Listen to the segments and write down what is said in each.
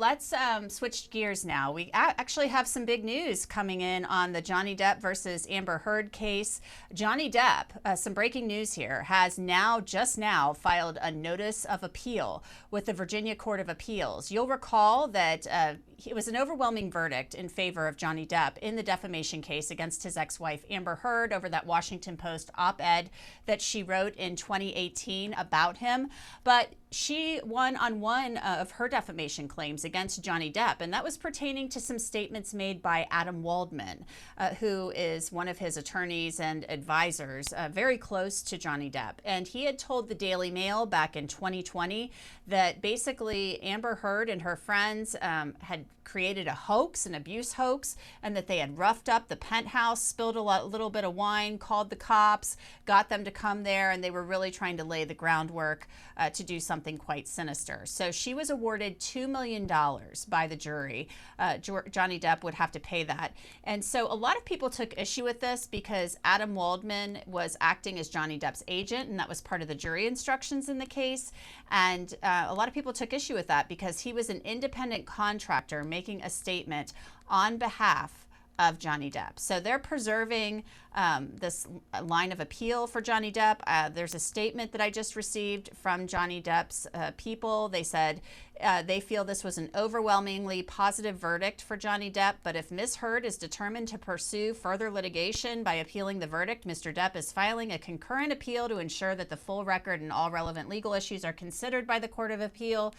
let's switch gears now. We actually have some big news coming in on the Johnny Depp versus Amber Heard case. Johnny Depp, some breaking news here, has just now filed a notice of appeal with the Virginia Court of Appeals. You'll recall that it was an overwhelming verdict in favor of Johnny Depp in the defamation case against his ex-wife Amber Heard over that Washington Post op-ed that she wrote in 2018 about him. But she won on one of her defamation claims against Johnny Depp, and that was pertaining to some statements made by Adam Waldman, who is one of his attorneys and advisors, very close to Johnny Depp. And he had told the Daily Mail back in 2020 that basically Amber Heard and her friends had created a hoax, an abuse hoax, and that they had roughed up the penthouse, spilled a little bit of wine, called the cops, got them to come there, and they were really trying to lay the groundwork to do something quite sinister. So she was awarded $2 million by the jury. Johnny Depp would have to pay that. And so a lot of people took issue with this because Adam Waldman was acting as Johnny Depp's agent, and that was part of the jury instructions in the case. And a lot of people took issue with that because he was an independent contractor making a statement on behalf of Johnny Depp. So they're preserving this line of appeal for Johnny Depp. There's a statement that I just received from Johnny Depp's people. They said they feel this was an overwhelmingly positive verdict for Johnny Depp, but if Ms. Heard is determined to pursue further litigation by appealing the verdict, Mr. Depp is filing a concurrent appeal to ensure that the full record and all relevant legal issues are considered by the Court of Appeal.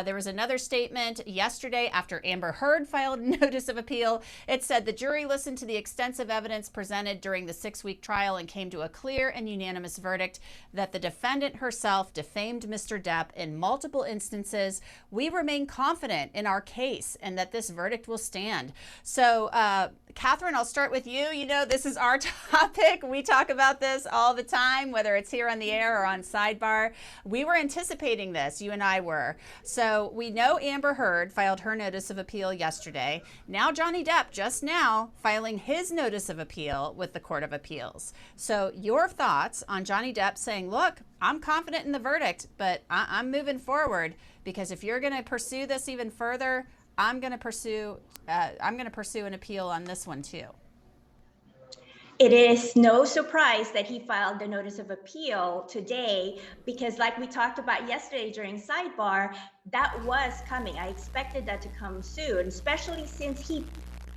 There was another statement yesterday after Amber Heard filed a notice of appeal. It said the jury listened to the extensive evidence presented during the 6-week trial and came to a clear and unanimous verdict that the defendant herself defamed Mr. Depp in multiple instances. We remain confident in our case and that this verdict will stand. So, Catherine, I'll start with you. You know, this is our topic. We talk about this all the time, whether it's here on the air or on Sidebar. We were anticipating this, you and I were. So we know Amber Heard filed her notice of appeal yesterday. Now Johnny Depp, just now, filing his notice of appeal with the Court of Appeals. So your thoughts on Johnny Depp saying, look, I'm confident in the verdict, but I'm moving forward because if you're going to pursue this even further, I'm going to pursue an appeal on this one too. It is no surprise that he filed the notice of appeal today because, like we talked about yesterday during Sidebar, that was coming. I expected that to come soon, especially since he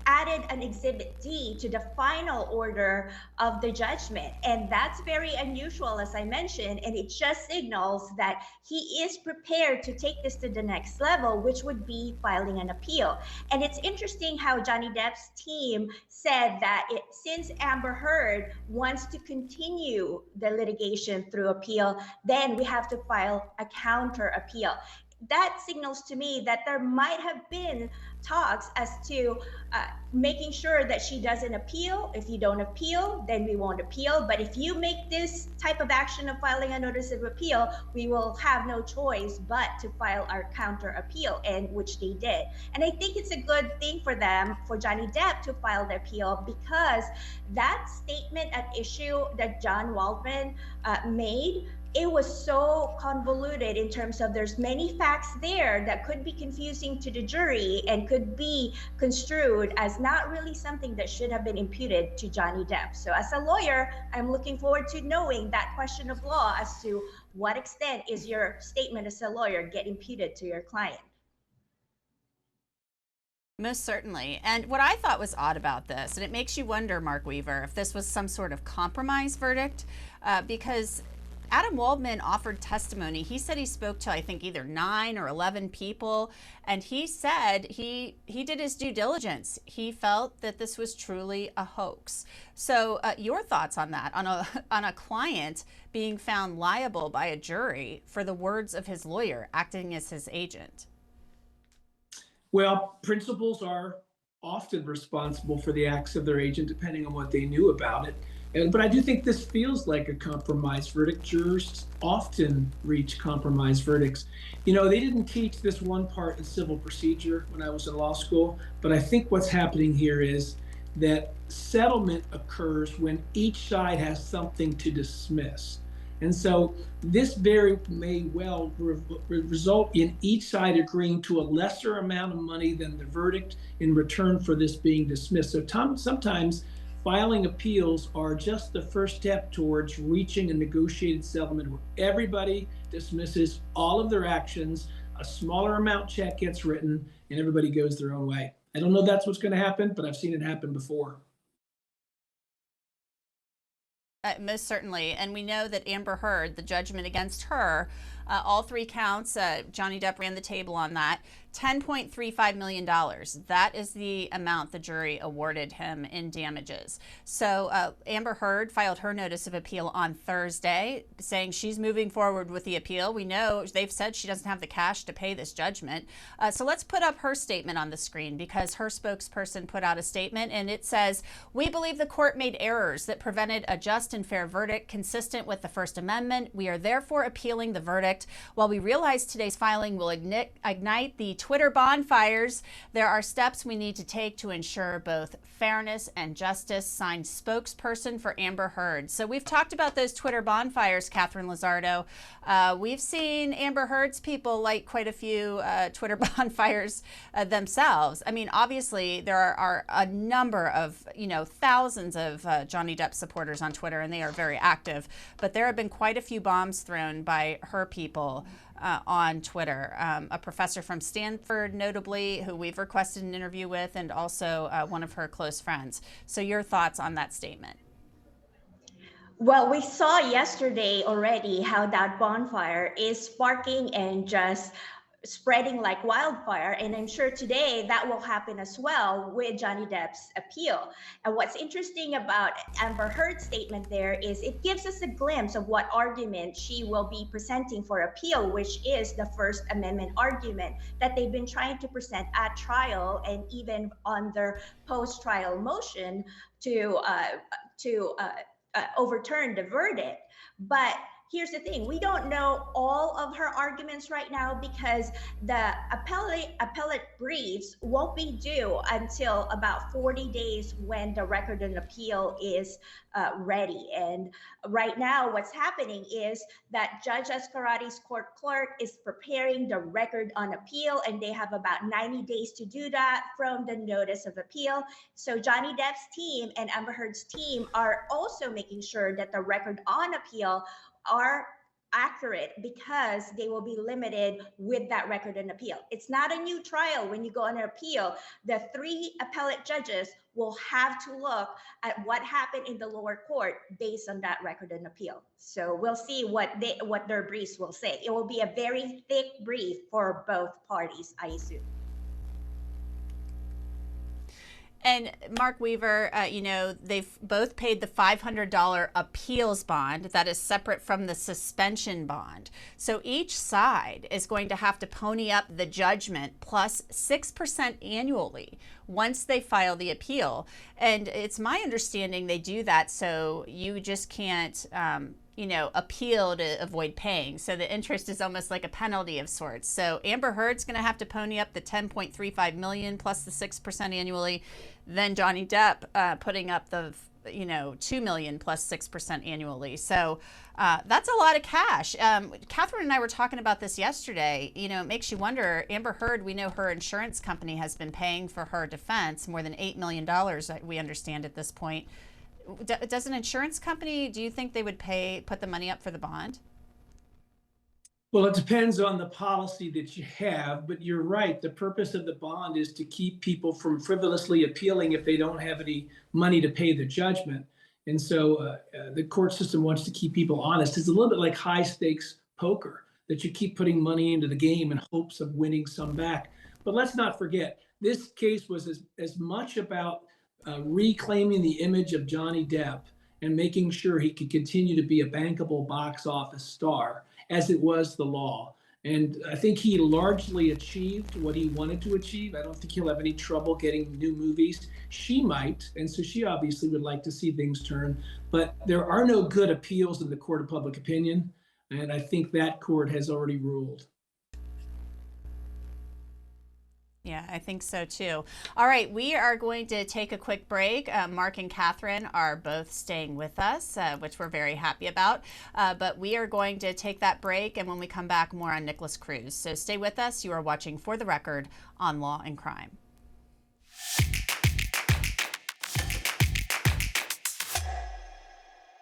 added an Exhibit D to the final order of the judgment. And that's very unusual, as I mentioned, and it just signals that he is prepared to take this to the next level, which would be filing an appeal. And it's interesting how Johnny Depp's team said that since Amber Heard wants to continue the litigation through appeal, then we have to file a counter appeal. That signals to me that there might have been talks as to making sure that she doesn't appeal. If you don't appeal, then we won't appeal. But if you make this type of action of filing a notice of appeal, we will have no choice but to file our counter appeal, and which they did. And I think it's a good thing for them, for Johnny Depp to file the appeal, because that statement at issue that John Waldman made, it was so convoluted in terms of there's many facts there that could be confusing to the jury and could be construed as not really something that should have been imputed to Johnny Depp. So as a lawyer, I'm looking forward to knowing that question of law as to what extent is your statement as a lawyer get imputed to your client. Most certainly. And what I thought was odd about this, and it makes you wonder, Mark Weaver, if this was some sort of compromise verdict, because Adam Waldman offered testimony. He said he spoke to, I think, either 9 or 11 people, and he said he did his due diligence. He felt that this was truly a hoax. So your thoughts on that, on a client being found liable by a jury for the words of his lawyer acting as his agent? Well, principals are often responsible for the acts of their agent, depending on what they knew about it. But I do think this feels like a compromise verdict. Jurors often reach compromise verdicts. You know, they didn't teach this one part in civil procedure when I was in law school, but I think what's happening here is that settlement occurs when each side has something to dismiss. And so this very may well result in each side agreeing to a lesser amount of money than the verdict in return for this being dismissed. So sometimes filing appeals are just the first step towards reaching a negotiated settlement where everybody dismisses all of their actions, a smaller amount check gets written, and everybody goes their own way. I don't know that's what's going to happen, but I've seen it happen before. Most certainly. And we know that Amber Heard, the judgment against her, all 3 counts, Johnny Depp ran the table on that, $10.35 million. That is the amount the jury awarded him in damages. So Amber Heard filed her notice of appeal on Thursday, saying she's moving forward with the appeal. We know they've said she doesn't have the cash to pay this judgment. So let's put up her statement on the screen, because her spokesperson put out a statement, and it says, "We believe the court made errors that prevented a just and fair verdict consistent with the First Amendment. We are therefore appealing the verdict. While we realize today's filing will ignite the Twitter bonfires, there are steps we need to take to ensure both fairness and justice," signed spokesperson for Amber Heard. So we've talked about those Twitter bonfires, Catherine Lizardo. We've seen Amber Heard's people light quite a few Twitter bonfires themselves. I mean, obviously there are a number of, thousands of Johnny Depp supporters on Twitter, and they are very active, but there have been quite a few bombs thrown by her people on Twitter. A professor from Stanford, notably, who we've requested an interview with, and also one of her close friends. So your thoughts on that statement? Well, we saw yesterday already how that bonfire is sparking and just spreading like wildfire. And I'm sure today that will happen as well with Johnny Depp's appeal. And what's interesting about Amber Heard's statement there is it gives us a glimpse of what argument she will be presenting for appeal, which is the First Amendment argument that they've been trying to present at trial and even on their post-trial motion to overturn the verdict. But here's the thing, we don't know all of her arguments right now because the appellate briefs won't be due until about 40 days when the record and appeal is ready. And right now what's happening is that Judge Escarati's court clerk is preparing the record on appeal, and they have about 90 days to do that from the notice of appeal. So Johnny Depp's team and Amber Heard's team are also making sure that the record on appeal are accurate, because they will be limited with that record and appeal. It's not a new trial. When you go on an appeal, the 3 appellate judges will have to look at what happened in the lower court based on that record and appeal. So we'll see what their briefs will say. It will be a very thick brief for both parties, I assume. And Mark Weaver, they've both paid the $500 appeals bond that is separate from the suspension bond. So each side is going to have to pony up the judgment plus 6% annually once they file the appeal. And it's my understanding they do that so you just can't appeal to avoid paying. So the interest is almost like a penalty of sorts. So Amber Heard's going to have to pony up the $10.35 million plus the 6% annually. Then Johnny Depp putting up the $2 million plus 6% annually. So that's a lot of cash. Catherine and I were talking about this yesterday. It makes you wonder. Amber Heard, we know her insurance company has been paying for her defense more than $8 million, we understand at this point. Does an insurance company, do you think they would put the money up for the bond? Well, it depends on the policy that you have, but you're right. The purpose of the bond is to keep people from frivolously appealing if they don't have any money to pay the judgment. And so the court system wants to keep people honest. It's a little bit like high stakes poker, that you keep putting money into the game in hopes of winning some back. But let's not forget, this case was as much about reclaiming the image of Johnny Depp and making sure he could continue to be a bankable box office star as it was the law. And I think he largely achieved what he wanted to achieve. I don't think he'll have any trouble getting new movies. She might, and so she obviously would like to see things turn, but there are no good appeals in the court of public opinion, and I think that court has already ruled. Yeah, I think so too. All right, we are going to take a quick break. Mark and Catherine are both staying with us, which we're very happy about. But we are going to take that break, and when we come back, more on Nicholas Cruz. So stay with us. You are watching For the Record on Law and Crime.